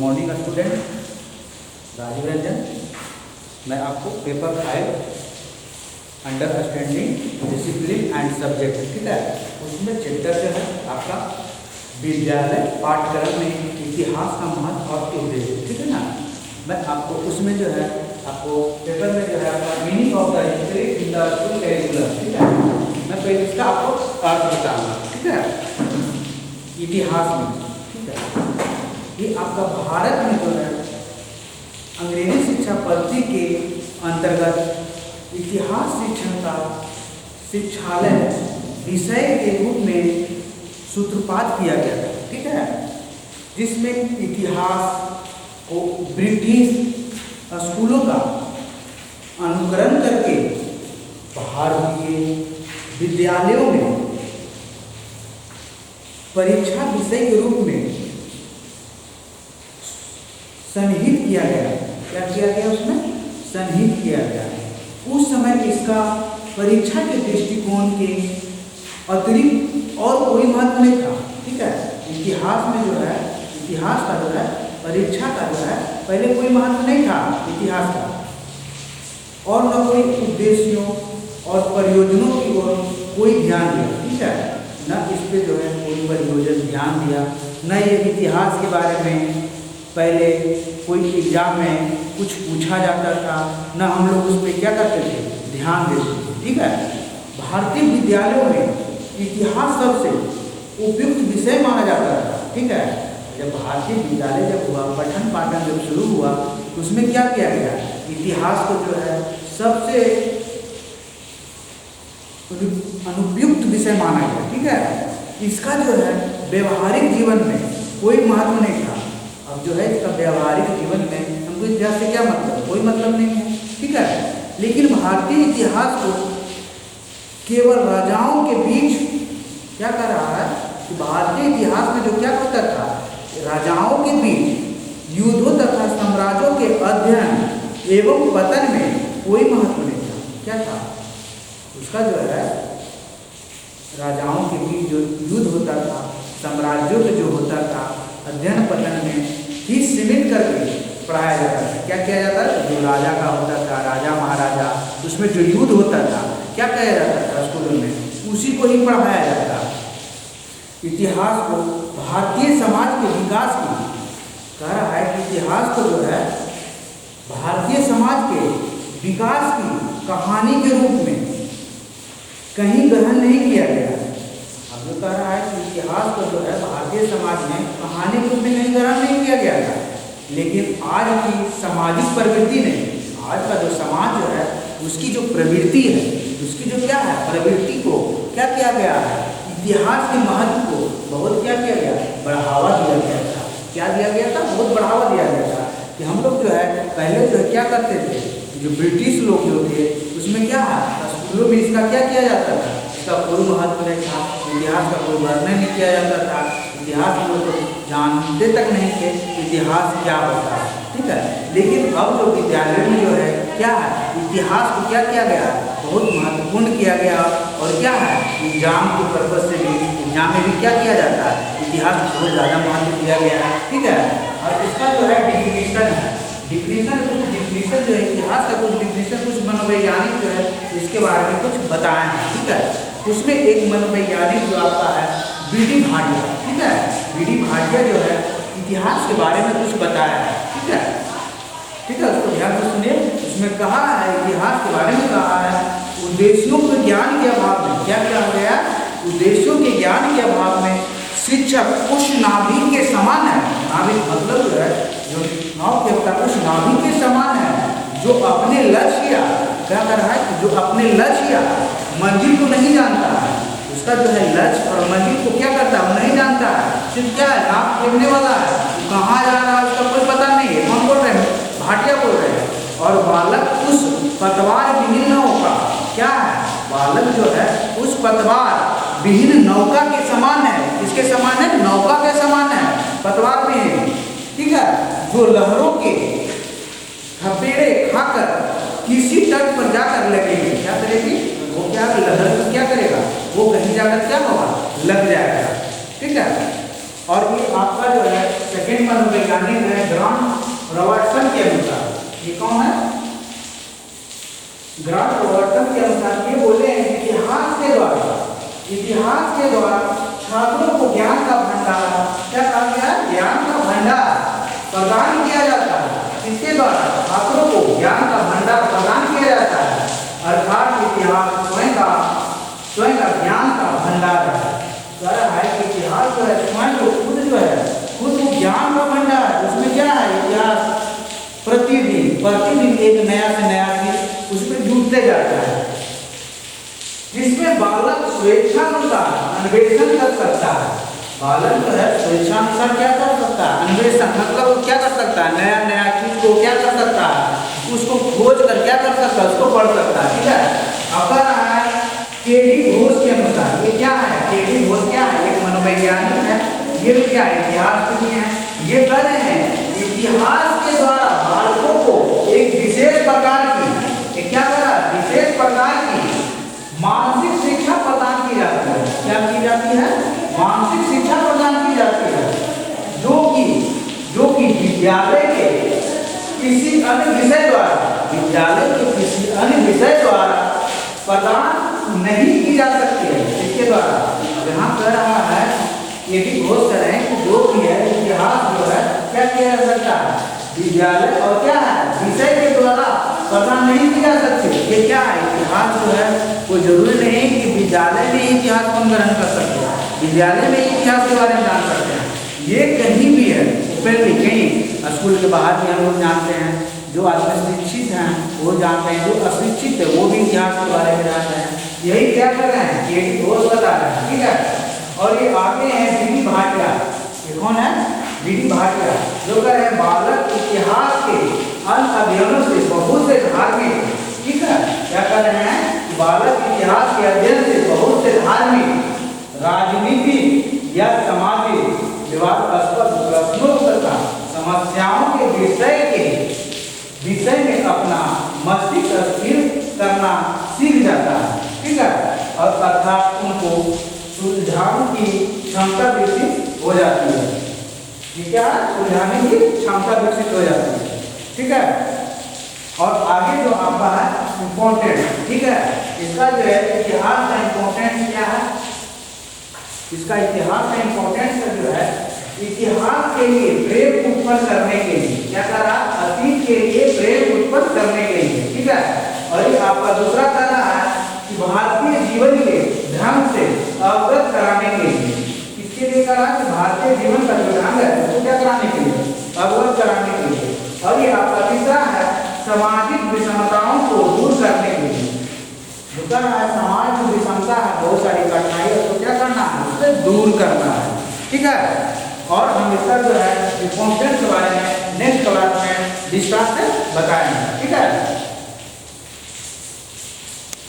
Morning student Rajiv Ranjan, मैं आपको paper 5 understanding discipline and subject, ठीक है, उसमें चैप्टर जो है आपका विद्यालय पाठ्यक्रम में इतिहास का महत्व और उद्देश्य, ठीक है ना। मैं आपको उसमें जो है आपको पेपर में जो है आपका meaning of the history in the school curriculum, ठीक है, मैं पहले इसका आपको अर्थ बताऊंगा, ठीक है, इतिहास में, ठीक है। ये आपका भारत में जो है अंग्रेजी शिक्षा पद्धति के अंतर्गत इतिहास शिक्षण का शिक्षालय विषय के रूप में सूत्रपात किया गया था, ठीक है, जिसमें इतिहास को ब्रिटिश स्कूलों का अनुकरण करके भारतीय विद्यालयों में परीक्षा विषय के रूप में सन्निहित किया गया। क्या किया गया? उसमें सन्निहित किया गया। उस समय इसका परीक्षा के दृष्टिकोण के अतिरिक्त और कोई महत्व नहीं था, ठीक है। इतिहास में जो है इतिहास का जो है परीक्षा का जो है पहले कोई महत्व नहीं था इतिहास का, और न कोई उद्देश्यों और प्रयोजनों की ओर कोई ध्यान दिया, ठीक है, न इस पे जो है कोई प्रयोजन ध्यान दिया, न ये इतिहास के बारे में पहले कोई एग्जाम में कुछ पूछा जाता था, न हम लोग उस पर क्या करते थे, ध्यान देते थे, ठीक है। भारतीय विद्यालयों में इतिहास सबसे उपयुक्त विषय माना जाता था, ठीक है। जब भारतीय विद्यालय जब हुआ, पठन पाठन जब शुरू हुआ तो उसमें क्या किया गया, इतिहास को जो है सबसे अनुपयुक्त विषय माना गया, ठीक है। इसका जो है व्यवहारिक जीवन में कोई महत्व नहीं था। अब जो है इसका व्यवहारिक जीवन में हमको इतिहास से क्या मतलब, कोई मतलब नहीं है, ठीक है। लेकिन भारतीय इतिहास को केवल राजाओं के बीच क्या कर रहा है कि भारतीय इतिहास में जो क्या होता था, राजाओं के बीच युद्धों तथा साम्राज्यों के अध्ययन एवं पतन में कोई महत्व नहीं था। क्या था उसका जो है राजाओं के बीच जो युद्ध होता था, साम्राज्यों के जो होता था, अध्ययन पतन में ही सीमित करके पढ़ाया जाता था। क्या किया जाता था, जो राजा का होता था, राजा महाराजा, उसमें जो युद्ध होता था क्या किया जाता था स्कूलों में, उसी को ही पढ़ाया जाता। इतिहास को भारतीय समाज के विकास की कह रहा है कि इतिहास को जो है भारतीय समाज के विकास की कहानी के रूप में कहीं ग्रहण नहीं किया गया। अब जो कह रहा है कि इतिहास को जो है भारतीय समाज में कहानी के रूप में कहीं ग्रहण नहीं किया गया था, लेकिन आज की सामाजिक प्रवृत्ति ने, आज का जो समाज जो है उसकी जो प्रवृत्ति है, उसकी जो क्या है प्रवृत्ति को क्या किया गया है, इतिहास के महत्व को बहुत क्या किया गया, बढ़ावा दिया गया था। क्या दिया गया था, बहुत बढ़ावा दिया गया था कि हम लोग जो है पहले जो है क्या करते थे, जो ब्रिटिश लोग जो थे उसमें क्या है स्कूलों में इसका क्या किया जाता था, इसका कोई महत्व नहीं था, इतिहास का कोई वर्णन नहीं किया जाता था, इतिहास हम लोग तो जानते तक नहीं थे इतिहास क्या होता है, ठीक है। लेकिन अब जो विद्यालय में जो है क्या है इतिहास को क्या किया गया, बहुत महत्वपूर्ण किया गया, और क्या है एग्जाम के पर्पज से भी, एग्जाम में भी क्या किया जाता है, इतिहास को बहुत ज़्यादा महत्व दिया गया है, ठीक है। और इसका जो है डिफिनीशन है, डिफिनीशन जो है इतिहास का कुछ डिफिनीशन, कुछ मनोवैज्ञानिक जो है इसके बारे में कुछ बताए हैं, ठीक है। उसमें एक मनोवैज्ञानिक जो आता है बी.डी. भाटिया, ठीक है, बी.डी. भाटिया जो है इतिहास के बारे में कुछ बताया है, ठीक है, ठीक है, उसको ध्यान से सुनिए। उसमें कहा है इतिहास के बारे में कहा है उद्देश्यों के ज्ञान के अभाव में, क्या क्या हो गया, उद्देश्यों के ज्ञान के अभाव में शिक्षक उस नाभिक के समान है, नाभिक मतलब जो है जो नाव के होता है उस नाभिक के समान है जो अपने लक्ष्य या क्या कर रहा है कि जो अपने लक्ष्य या मंजिल को नहीं जानता है, उसका जो है लक्ष्य और मंजिल को क्या करता है वो नहीं जानता है, सिर्फ क्या है नाव फेंकने वाला है, कहाँ जा रहा है उसका कोई पता नहीं है। कौन बोल रहे हैं, भाटिया बोल रहे हैं। और बालक उस पतवार विहीन नौका, क्या है बालक जो है उस पतवार विहीन नौका के समान है, किसके समान है, नौका के समान है, पतवार विहीन, ठीक है, जो लहरों के थपेड़े खाकर किसी तट पर जाकर लगेगी, क्या करेगी वो, क्या लहर को क्या करेगा वो कहीं जाकर क्या होगा, लग जाएगा, ठीक है। और ये आपका जो है सेकेंड मनोवैज्ञानिक है ग्रांट रॉबर्टसन के अनुसार। ये कौन है? ग्रांट रॉबर्टसन के अनुसार ये बोले हैं इतिहास के द्वारा छात्रों को ज्ञान का भंडार, क्या कहा गया? ज्ञान का भंडार प्रदान किया जाता है। इसके द्वारा छात्रों को ज्ञान का भंडार प्रदान किया जाता है, अर्थात इतिहास स्वयं का ज्ञान का भंडार है। इतिहास जो है स्वयं खुद जो है खुद वो ज्ञान का भंडार है। उसमें क्या है? इतिहास प्रतिदिन एक नया से नया चीज उसमें जुड़ते जाता है, जिसमें बालक स्वेच्छानुसार अन्वेषण कर सकता है। बालक जो है स्वेच्छानुसार क्या कर सकता है? अन्वेषण मतलब वो क्या कर सकता है? नया नया चीज को क्या कर सकता है? उसको खोज कर क्या कर सकता है? उसको पढ़ सकता है। ठीक है। अब रहा है के.डी. घोष के अनुसार। ये क्या है? के.डी. घोष क्या है? एक मनोवैज्ञानिक है। ये भी क्या है? इतिहास की है। ये कह रहे हैं इतिहास के द्वारा बालकों को एक विशेष प्रकार की क्या करा? विशेष प्रकार की मानसिक शिक्षा प्रदान की जाती है। क्या की जाती है? मानसिक शिक्षा प्रदान की जाती है, जो कि विद्यालय के किसी अन्य विषय द्वारा प्रदान नहीं की जा सकती है। इसके द्वारा यहाँ कह रहा है ये भी घोष कर रहे हैं कि जो भी है इतिहास जो है क्या किया जा सकता है? विद्यालय और क्या है विषय के द्वारा प्रदान नहीं की जा सकती। ये क्या है? इतिहास जो है कोई जरूरी नहीं कि विद्यालय में इतिहास को हम ग्रहण कर सकते हैं, विद्यालय में इतिहास के बारे में जान सकते हैं। ये कहीं भी है, ओपनली कहीं स्कूल के बाहर भी हम लोग जानते हैं। जो अशिक्षित हैं वो जानते हैं, जो अशिक्षित है वो भी इतिहास के बारे में जानते हैं। यही क्या कर रहे हैं? ये घोष बता रहे हैं। ठीक है। और ये आगे हैं डी.डी. भाटिया। ये कौन है? डी.डी. भाटिया जो कह रहे हैं बालक इतिहास के अन्य अध्ययनों से बहुत से धार्मिक, ठीक है, क्या कर रहे हैं? बालक इतिहास के अध्ययन से बहुत से धार्मिक, राजनीतिक या सामाजिक विवादास्पद प्रश्नों तथा समस्याओं के विषय में अपना मस्तिष्क स्थिर करना सीख जाता है। ठीक है। और अर्थात उनको सुलझाने की क्षमता विकसित हो जाती है। क्या? सुलझाने की क्षमता विकसित हो जाती है। ठीक है। और आगे जो आपका है इम्पोर्टेंट, ठीक है, इसका जो है इतिहास का इम्पोर्टेंस क्या है? इसका इतिहास का इम्पोर्टेंस जो है इतिहास के लिए प्रेम उत्पन्न करने के लिए क्या करा? अतीत के लिए प्रेम उत्पन्न करने के लिए। ठीक है। और ये आपका दूसरा कह रहा है कि भारतीय जीवन के ढंग से अवगत कराने के लिए। इसके लिए कहा कि भारतीय जीवन का जो ढंग है उसको क्या कराने के लिए? अवगत कराने के लिए। और ये आपका तीसरा है सामाजिक विषमताओं को दूर करने के लिए। दूसरा है समाज में विषमता है, बहुत सारी कठिनाई उसको क्या करना है? उससे दूर करना है। ठीक है। और हम इसका जो है इम्पोर्टेंस के बारे में नेक्स्ट क्लास में विस्तार से बताएंगे। ठीक है।